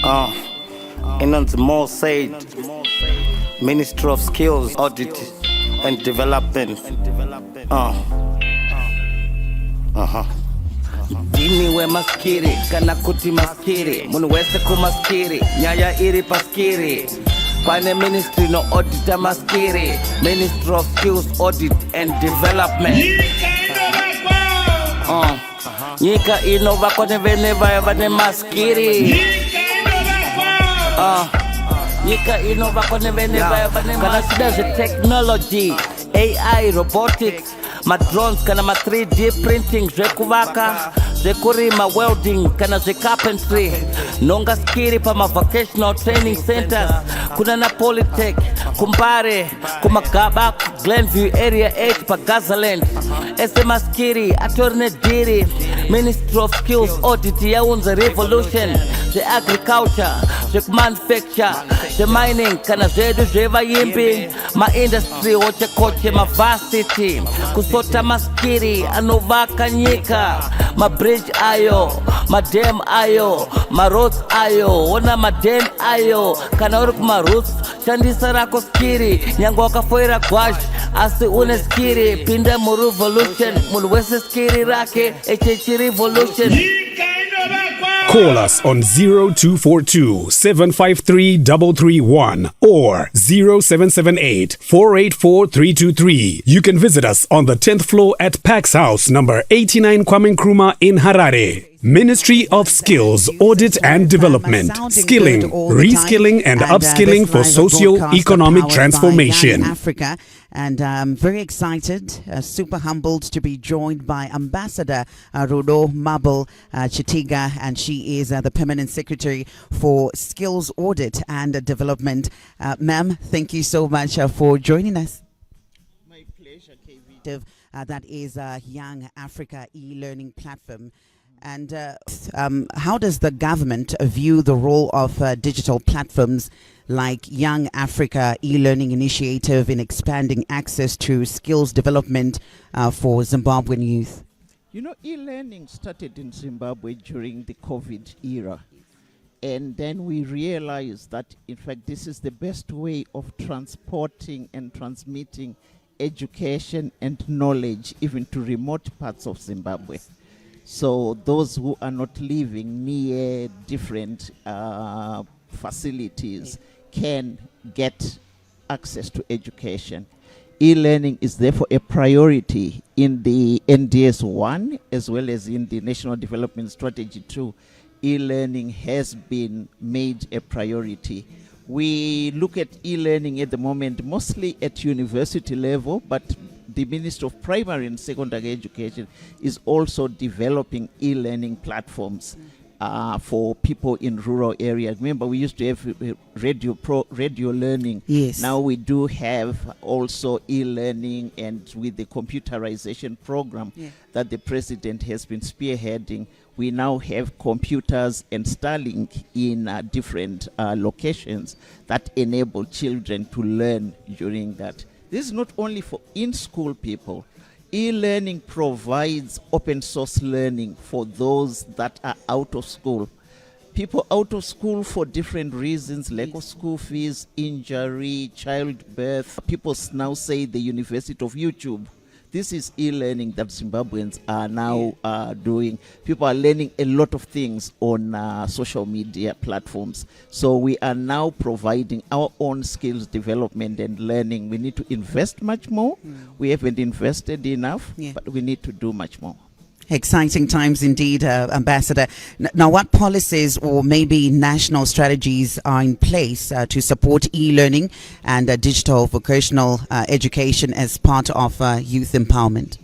In more said, Ministry of Skills, Audit and Development. Dini we maskiri, kana kuti maskiri, munu wese kumaskiri, nyaya iri paskiri. Pane Ministry no audita maskiri, Ministry of Skills, Audit and Development. Nika inova kone vene vane maskiri. Nika inova kone vene vane kana sida ze technology, AI, robotics, ma drones kana ma 3D printing, zekuvaka, zekurima welding kana ze carpentry, nonga skiri pa ma vocational training centers, kuna na Polytech, Kumbare, Kumagaba, Glenview area 8 pa Gazaland, SMA skiri, atorne diri, Ministry of Skills Audit ya unza revolution, the agriculture, the manufacture, the mining, kana zedu zeva yimbi, ma industry oche koche ma varsity, kusota maskiri, anovaka nyika, ma bridge ayo, ma dam ayo, ma roads ayo, ona ma dam ayo, kana uruk ma roots, shandisa rako skiri, nyango wakafoira gwash, asi une skiri, pinda mu revolution, mulwese skiri rake, HH revolution. Call us on 0242 753 331 or 0778 484 323. You can visit us on the 10th floor at Pax House, number 89 Kwame Nkrumah in Harare. Ministry of Skills, Audit and Development. Skilling, reskilling and upskilling for socio-economic transformation. Africa. And I'm very excited, super humbled to be joined by Ambassador Rodo Mabel Chitiga, and she is the Permanent Secretary for Skills Audit and Development. Ma'am, thank you so much for joining us. My pleasure, KV. That is Young Africa e-learning platform. And how does the government view the role of digital platforms like Young Africa e-learning initiative in expanding access to skills development for Zimbabwean youth? You know, e-learning started in Zimbabwe during the COVID era. And then we realized that, in fact, this is the best way of transporting and transmitting education and knowledge even to remote parts of Zimbabwe. So those who are not living near different facilities can get access to education. E-learning is therefore a priority in the NDS 1 as well as in the National Development Strategy 2. E-learning has been made a priority. We look at e-learning at the moment mostly at university level, but the Ministry of Primary and Secondary Education is also developing e-learning platforms for people in rural areas. Remember, we used to have radio learning. Yes. Now we do have also e-learning, and with the computerization program that the President has been spearheading, we now have computers and Starlink in different locations that enable children to learn during that. This is not only for in-school people. E-learning provides open source learning for those that are out of school. People out of school for different reasons, lack of school fees, injury, childbirth. People now say the University of YouTube. This is e-learning that Zimbabweans are now doing. People are learning a lot of things on social media platforms. So we are now providing our own skills development and learning. We need to invest much more. We haven't invested enough, but we need to do much more. Exciting times indeed, Ambassador. Now, what policies or maybe national strategies are in place to support e-learning and digital vocational education as part of youth empowerment?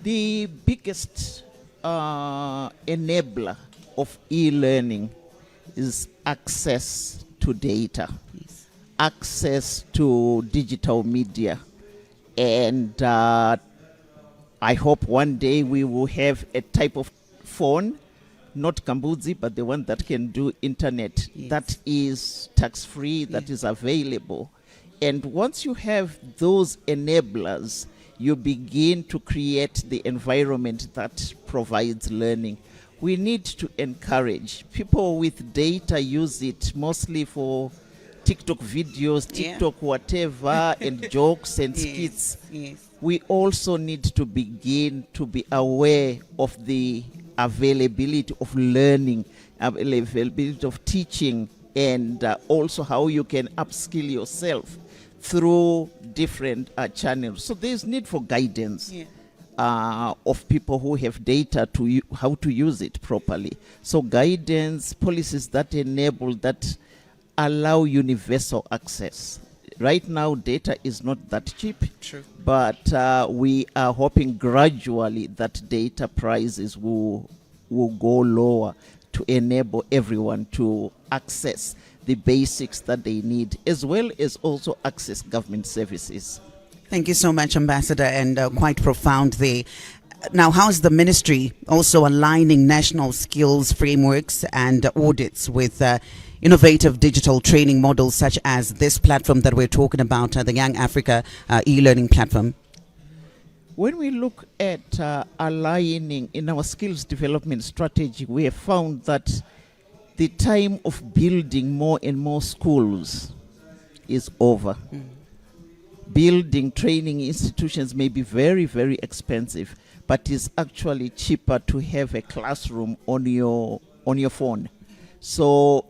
The biggest enabler of e-learning is access to data, access to digital media, and I hope one day we will have a type of phone, not Kambudzi, but the one that can do internet, that is tax-free, that is available. And once you have those enablers, you begin to create the environment that provides learning. we need to encourage people with data, use it mostly for TikTok videos, TikTok whatever, and jokes and skits. Yes. We also need to begin to be aware of the availability of learning, availability of teaching, and also how you can upskill yourself through different channels. So there's need for guidance. Of people who have data to how to use it properly. So guidance, policies that enable, that allow universal access. Right now, data is not that cheap. True. But we are hoping gradually that data prices will go lower to enable everyone to access the basics that they need, as well as also access government services. Thank you so much, Ambassador, and quite profound there. Now, how is the ministry also aligning national skills frameworks and audits with innovative digital training models such as this platform that we're talking about, the Young Africa e-learning platform? When we look at aligning in our skills development strategy, we have found that the time of building more and more schools is over. Building training institutions may be very, very expensive, but it's actually cheaper to have a classroom on your phone. So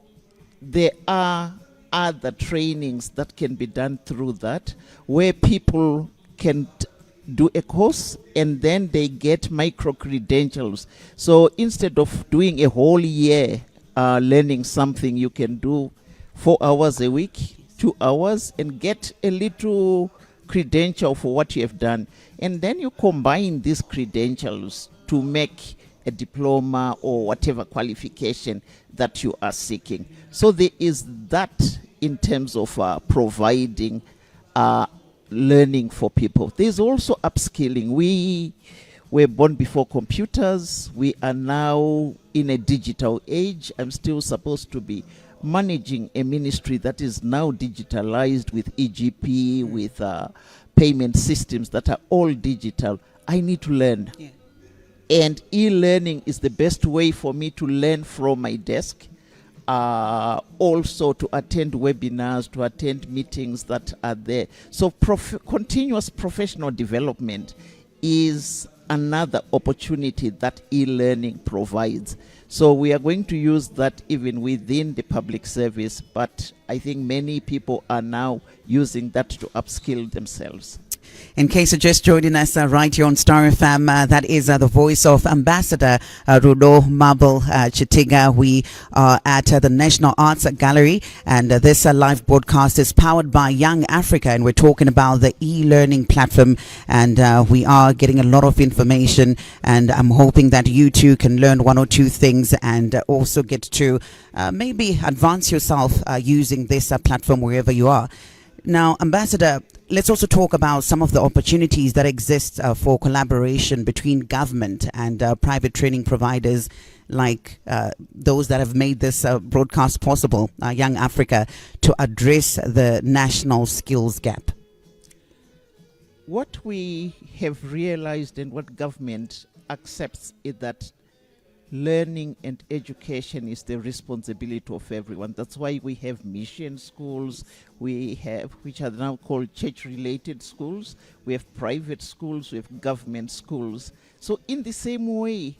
there are other trainings that can be done through that, where people can do a course and then they get micro credentials. So instead of doing a whole year learning something, you can do 4 hours a week, 2 hours, and get a little credential for what you have done. And then you combine these credentials to make a diploma or whatever qualification that you are seeking. So there is that in terms of providing learning for people. There's also upskilling. We were born before computers. We are now in a digital age. I'm still supposed to be managing a ministry that is now digitalized with EGP, with payment systems that are all digital. I need to learn. And e-learning is the best way for me to learn from my desk. Also to attend webinars, to attend meetings that are there. So continuous professional development is another opportunity that e-learning provides. So we are going to use that even within the public service, but I think many people are now using that to upskill themselves. In case you're just joining us right here on Star FM, that is the voice of Ambassador Rudo Mabel Chitiga. We are at the National Arts Gallery, and this live broadcast is powered by Young Africa, and we're talking about the e-learning platform, and we are getting a lot of information, and I'm hoping that you too can learn one or two things and also get to maybe advance yourself using this platform wherever you are. Now, Ambassador, let's also talk about some of the opportunities that exist for collaboration between government and private training providers like those that have made this broadcast possible, Young Africa, to address the national skills gap. What we have realized and what government accepts is that learning and education is the responsibility of everyone. That's why we have mission schools, we have, which are now called church-related schools, we have private schools, we have government schools. So in the same way,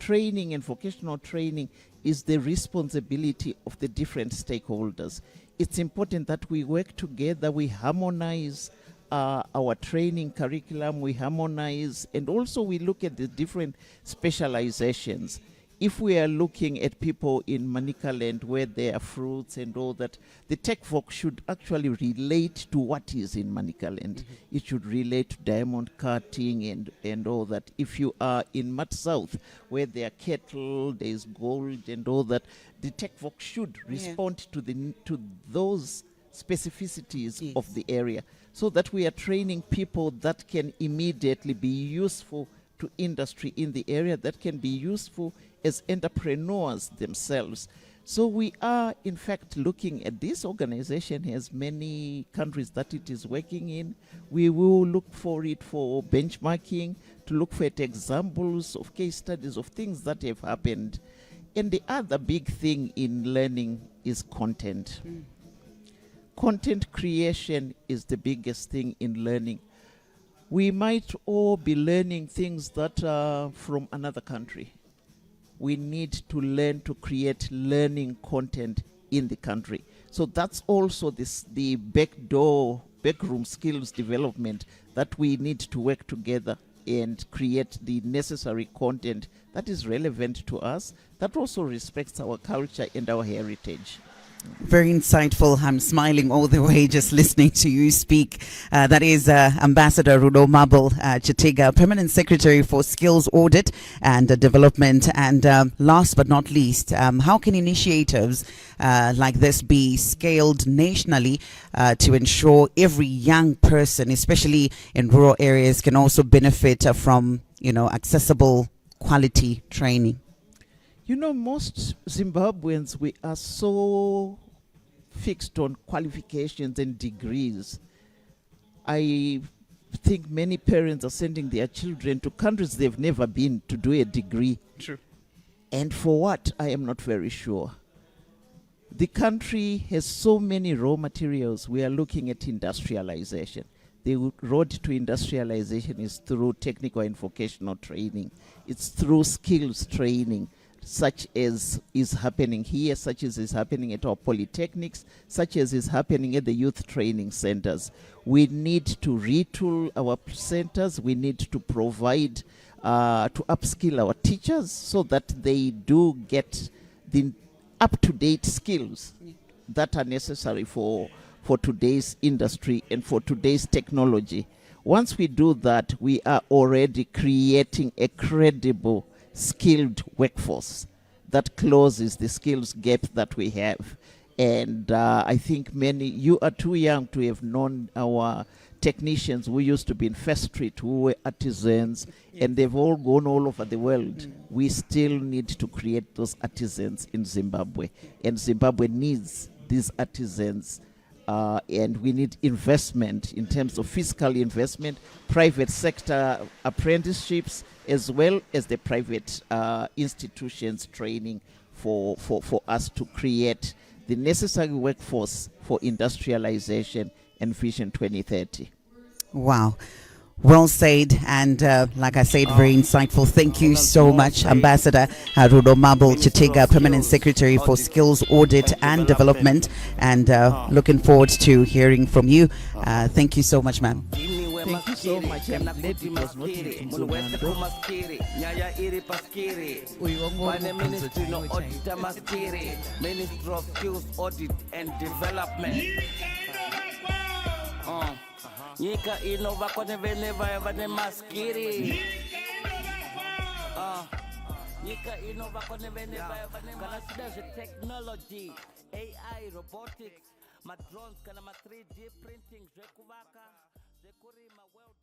training and vocational training is the responsibility of the different stakeholders. It's important that we work together, we harmonize our training curriculum, we harmonize, and also we look at the different specializations. If we are looking at people in Manicaland where there are fruits and all that, the tech folk should actually relate to what is in Manicaland. It should relate to diamond cutting and all that. If you are in Mat South where there are cattle, there is gold and all that, the tech folk should respond to those specificities of the area, so that we are training people that can immediately be useful to industry in the area, that can be useful as entrepreneurs themselves. So we are, in fact, looking at this organization has many countries that it is working in. We will look for it for benchmarking to look for examples of case studies of things that have happened. And the other big thing in learning is content. Content creation is the biggest thing in learning. We might all be learning things that are from another country. We need to learn to create learning content in the country. So that's also the backroom skills development that we need to work together and create the necessary content that is relevant to us, that also respects our culture and our heritage. Very insightful. I'm smiling all the way just listening to you speak. That is Ambassador Rudomabo Chitiga, Permanent Secretary for Skills Audit and Development. And last but not least, how can initiatives like this be scaled nationally to ensure every young person, especially in rural areas, can also benefit from, accessible quality training? Most Zimbabweans, we are so fixed on qualifications and degrees. I think many parents are sending their children to countries they've never been to do a degree. True. And for what, I am not very sure. The country has so many raw materials. We are looking at industrialization. The road to industrialization is through technical and vocational training. It's through skills training, such as is happening here, such as is happening at our polytechnics, such as is happening at the youth training centers. We need to retool our centers. We need to provide, to upskill our teachers so that they do get the up-to-date skills that are necessary for today's industry and for today's technology. Once we do that, we are already creating a credible, skilled workforce that closes the skills gap that we have. And I think you are too young to have known our technicians who used to be in First Street, who were artisans, and they've all gone all over the world. We still need to create those artisans in Zimbabwe, and Zimbabwe needs these artisans. And we need investment in terms of fiscal investment, private sector apprenticeships, as well as the private institutions training for us to create the necessary workforce for industrialization and Vision 2030. Wow. Well said, and like I said, very insightful. Thank you so much, Ambassador Rudomabo Chitiga, Permanent Secretary for Skills Audit and Development, and looking forward to hearing from you. Thank you so much, ma'am. Thank you so much. I'm glad it was not in Ministry of Skills Audit and Development. Nika inova kone vene vane maskiri. Nika inova kone vene vane maskiri. Technology, AI, robotics, ma drones kana ma 3D printing, zekuvaka, zekurima welding.